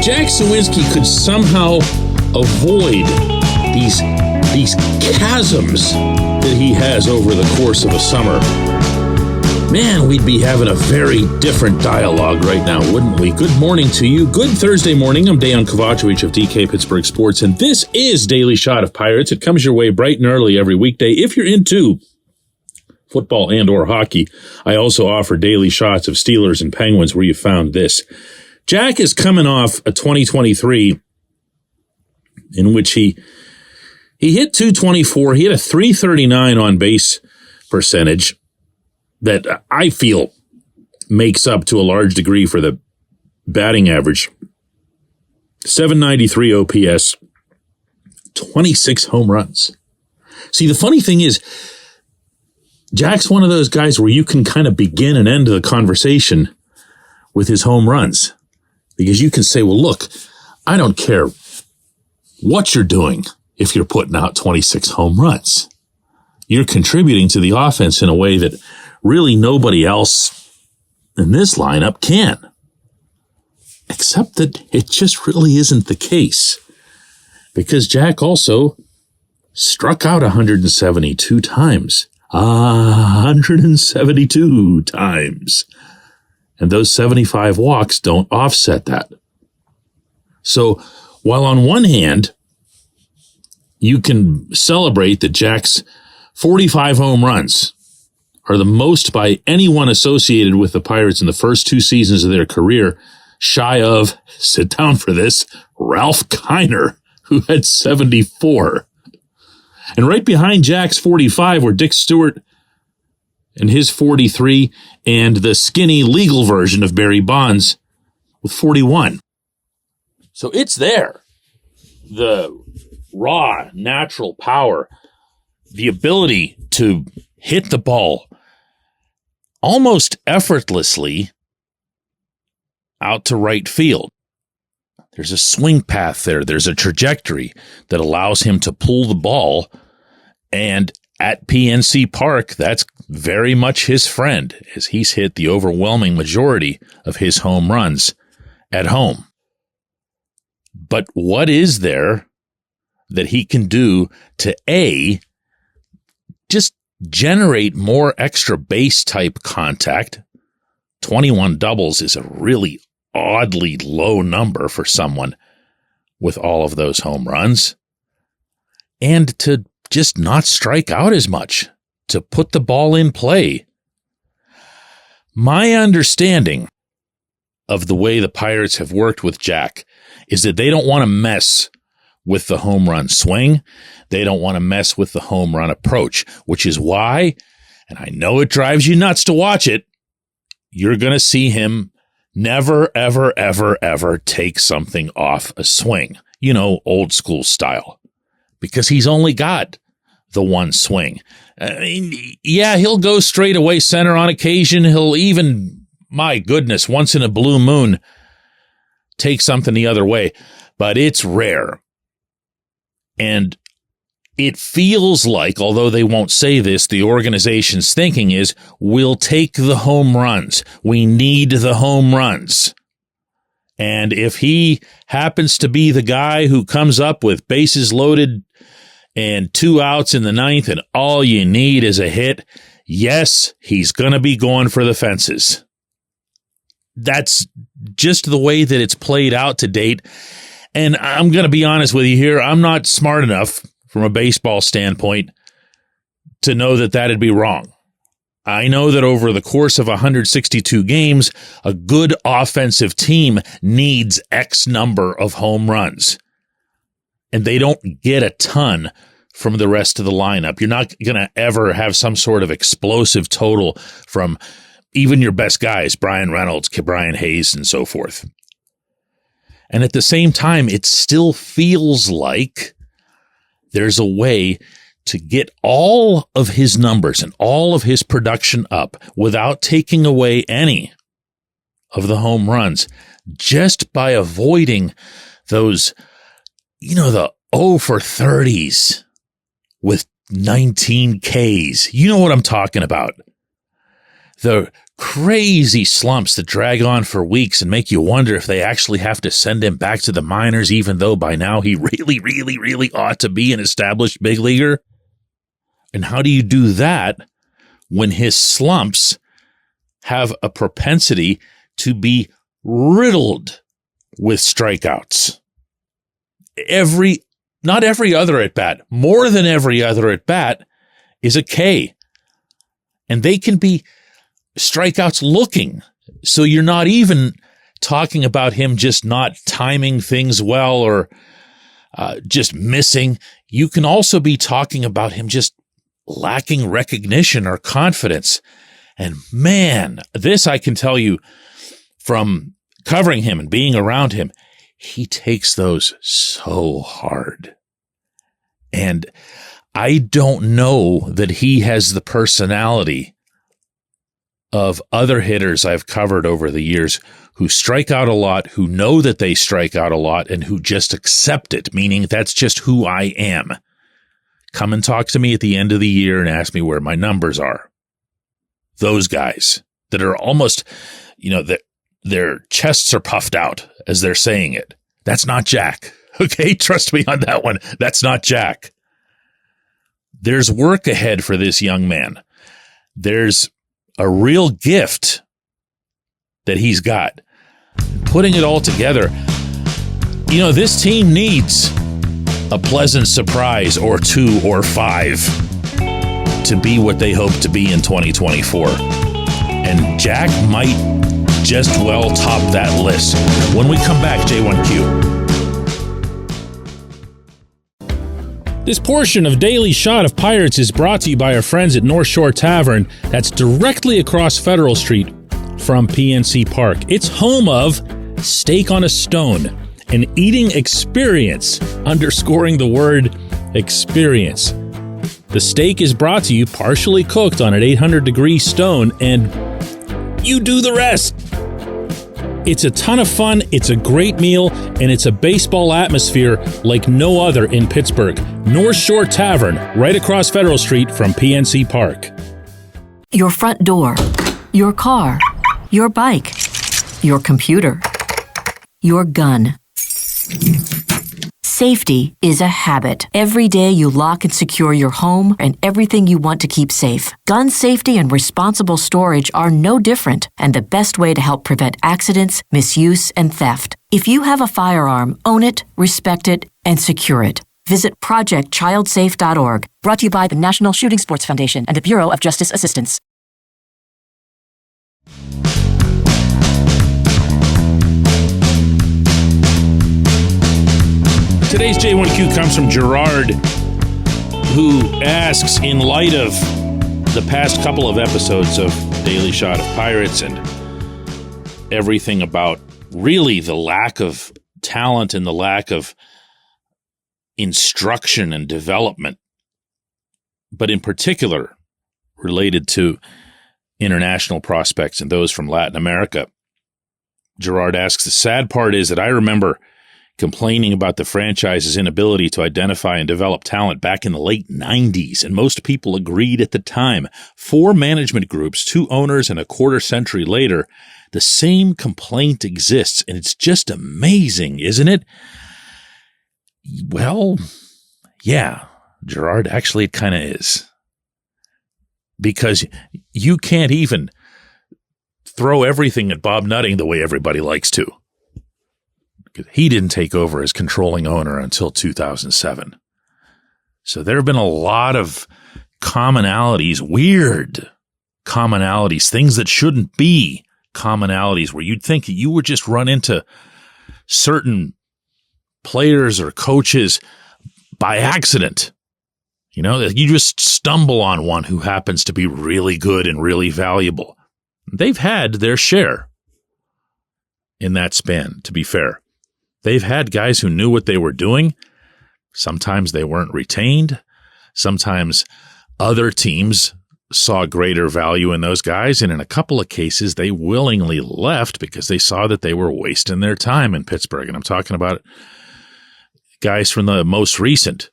Jack Suwinski could somehow avoid these chasms that he has over the course of a summer, man, we'd be having a very different dialogue right now, wouldn't we? Good morning to you. Good Thursday morning. I'm Dejan Kovacevic of DK Pittsburgh Sports, and this is Daily Shot of Pirates. It comes your way bright and early every weekday. If you're into football and or hockey, I also offer daily shots of Steelers and Penguins where you found this. Jack is coming off a 2023 in which he hit .224. He had a .339 on base percentage that I feel makes up to a large degree for the batting average. .793 OPS, 26 home runs. See, the funny thing is, Jack's one of those guys where you can kind of begin and end the conversation with his home runs. Because you can say, well, look, I don't care what you're doing if you're putting out 26 home runs. You're contributing to the offense in a way that really nobody else in this lineup can. Except that it just really isn't the case. Because Jack also struck out 172 times. 172 times. And those 75 walks don't offset that. So while on one hand, you can celebrate that Jack's 45 home runs are the most by anyone associated with the Pirates in the first two seasons of their career, shy of, sit down for this, Ralph Kiner, who had 74. And right behind Jack's 45 were Dick Stewart and his 43, and the skinny legal version of Barry Bonds with 41. So it's there. The raw, natural power, the ability to hit the ball almost effortlessly out to right field. There's a swing path there. There's a trajectory that allows him to pull the ball. And at PNC Park, that's very much his friend, as he's hit the overwhelming majority of his home runs at home. But what is there that he can do to just generate more extra base type contact? 21 doubles is a really oddly low number for someone with all of those home runs. And to just not strike out as much, to put the ball in play. My understanding of the way the Pirates have worked with Jack is that they don't want to mess with the home run swing. They don't want to mess with the home run approach, which is why, and I know it drives you nuts to watch it, you're going to see him never, ever, ever, ever take something off a swing, old school style, because he's only got the one swing. I mean, yeah, he'll go straight away center on occasion. He'll even, my goodness, once in a blue moon, take something the other way, but it's rare. And it feels like, although they won't say this, the organization's thinking is, we'll take the home runs. We need the home runs. And if he happens to be the guy who comes up with bases loaded and 2 outs in the ninth and all you need is a hit, yes, he's going to be going for the fences. That's just the way that it's played out to date. And I'm going to be honest with you here. I'm not smart enough from a baseball standpoint to know that that'd be wrong. I know that over the course of 162 games, a good offensive team needs X number of home runs. And they don't get a ton from the rest of the lineup. You're not going to ever have some sort of explosive total from even your best guys, Brian Reynolds, Brian Hayes, and so forth. And at the same time, it still feels like there's a way to get all of his numbers and all of his production up without taking away any of the home runs, just by avoiding those, the 0 for 30s with 19 Ks. You know what I'm talking about. The crazy slumps that drag on for weeks and make you wonder if they actually have to send him back to the minors, even though by now he really, really, really ought to be an established big leaguer? And how do you do that when his slumps have a propensity to be riddled with strikeouts? Not every other at bat, more than every other at bat is a K. And they can be strikeouts looking. So you're not even talking about him just not timing things well or just missing. You can also be talking about him just lacking recognition or confidence. And man, this I can tell you from covering him and being around him, he takes those so hard. And I don't know that he has the personality of other hitters I've covered over the years who strike out a lot, who know that they strike out a lot, and who just accept it, meaning that's just who I am. Come and talk to me at the end of the year and ask me where my numbers are. Those guys that are almost, their chests are puffed out as they're saying it. That's not Jack. Okay, trust me on that one. That's not Jack. There's work ahead for this young man. There's a real gift that he's got. Putting it all together, this team needs a pleasant surprise or 2 or 5 to be what they hope to be in 2024. And Jack might just well top that list. When we come back, J1Q. This portion of Daily Shot of Pirates is brought to you by our friends at North Shore Tavern. That's directly across Federal Street from PNC Park. It's home of Steak on a Stone, an eating experience, underscoring the word experience. The steak is brought to you partially cooked on an 800-degree stone, and you do the rest. It's a ton of fun, it's a great meal, and it's a baseball atmosphere like no other in Pittsburgh. North Shore Tavern, right across Federal Street from PNC Park. Your front door, your car, your bike, your computer, your gun. Safety is a habit. Every day you lock and secure your home and everything you want to keep safe. Gun safety and responsible storage are no different and the best way to help prevent accidents, misuse, and theft. If you have a firearm, own it, respect it, and secure it. Visit ProjectChildSafe.org. Brought to you by the National Shooting Sports Foundation and the Bureau of Justice Assistance. Today's J1Q comes from Gerard, who asks, in light of the past couple of episodes of Daily Shot of Pirates and everything about really the lack of talent and the lack of instruction and development, but in particular related to international prospects and those from Latin America, Gerard asks, the sad part is that I remember complaining about the franchise's inability to identify and develop talent back in the late 90s, and most people agreed at the time. 4 management groups, 2 owners, and a quarter century later, the same complaint exists, and it's just amazing, isn't it? Well, yeah, Gerard, actually it kind of is. Because you can't even throw everything at Bob Nutting the way everybody likes to. He didn't take over as controlling owner until 2007. So there have been a lot of commonalities, weird commonalities, things that shouldn't be commonalities, where you'd think that you would just run into certain players or coaches by accident. That you just stumble on one who happens to be really good and really valuable. They've had their share in that span, to be fair. They've had guys who knew what they were doing. Sometimes they weren't retained. Sometimes other teams saw greater value in those guys. And in a couple of cases, they willingly left because they saw that they were wasting their time in Pittsburgh. And I'm talking about guys from the most recent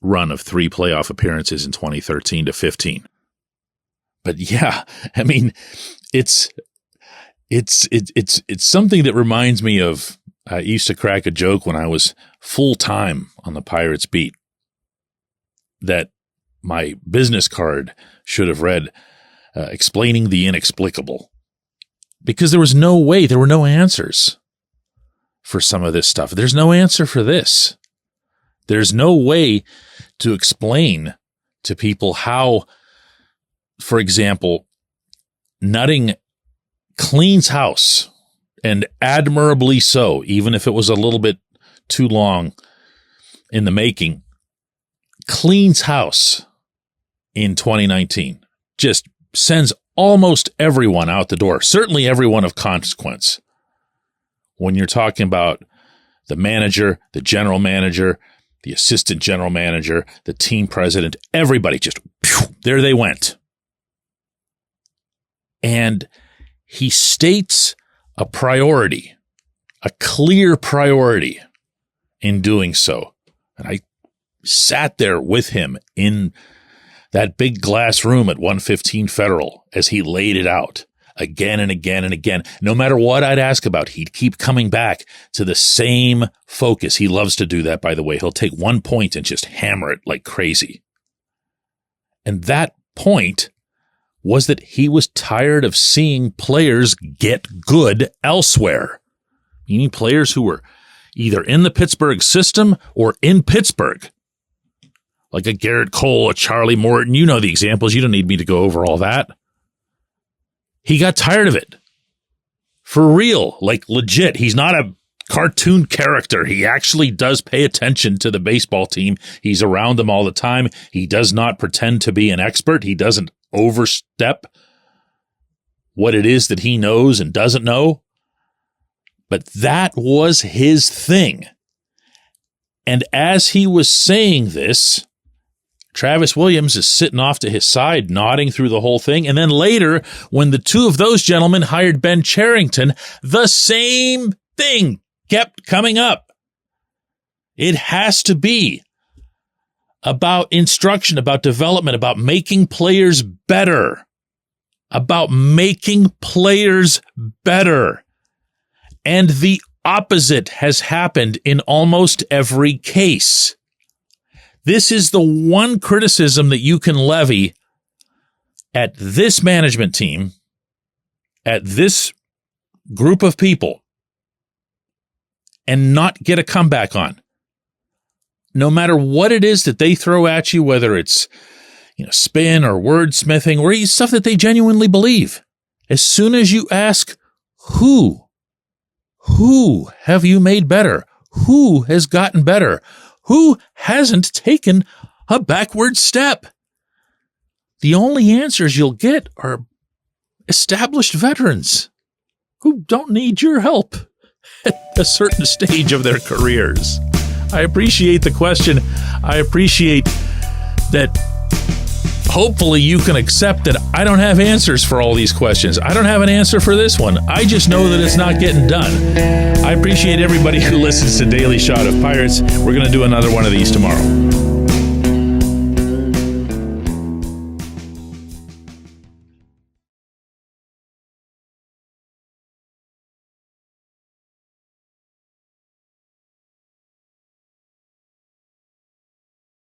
run of 3 playoff appearances in 2013 to 15. But yeah, I mean, it's something that reminds me of, I used to crack a joke when I was full time on the Pirates beat that my business card should have read, explaining the inexplicable, because there was no way, there were no answers for some of this stuff. There's no answer for this. There's no way to explain to people how, for example, Nutting cleans house, and admirably so, even if it was a little bit too long in the making, cleans house in 2019. Just sends almost everyone out the door, certainly everyone of consequence. When you're talking about the manager, the general manager, the assistant general manager, the team president, everybody just, there they went. And he states a priority, a clear priority in doing so. And I sat there with him in that big glass room at 115 Federal as he laid it out again and again and again. No matter what I'd ask about, he'd keep coming back to the same focus. He loves to do that, by the way. He'll take one point and just hammer it like crazy. And that point was that he was tired of seeing players get good elsewhere, meaning players who were either in the Pittsburgh system or in Pittsburgh, like a Garrett Cole, a Charlie Morton. You know the examples. You don't need me to go over all that. He got tired of it. For real, like legit. He's not a cartoon character. He actually does pay attention to the baseball team. He's around them all the time. He does not pretend to be an expert. He doesn't overstep what it is that he knows and doesn't know. But that was his thing. And as he was saying this, Travis Williams is sitting off to his side, nodding through the whole thing. And then later, when the two of those gentlemen hired Ben Cherington, the same thing kept coming up. It has to be about instruction, about development, about making players better. About making players better. And the opposite has happened in almost every case. This is the one criticism that you can levy at this management team, at this group of people, and not get a comeback on. No matter what it is that they throw at you, whether it's, spin or wordsmithing or stuff that they genuinely believe, as soon as you ask, who have you made better? Who has gotten better? Who hasn't taken a backward step? The only answers you'll get are established veterans who don't need your help at a certain stage of their careers. I appreciate the question. I appreciate that. Hopefully you can accept that I don't have answers for all these questions. I don't have an answer for this one. I just know that it's not getting done. I appreciate everybody who listens to Daily Shot of Pirates. We're going to do another one of these tomorrow.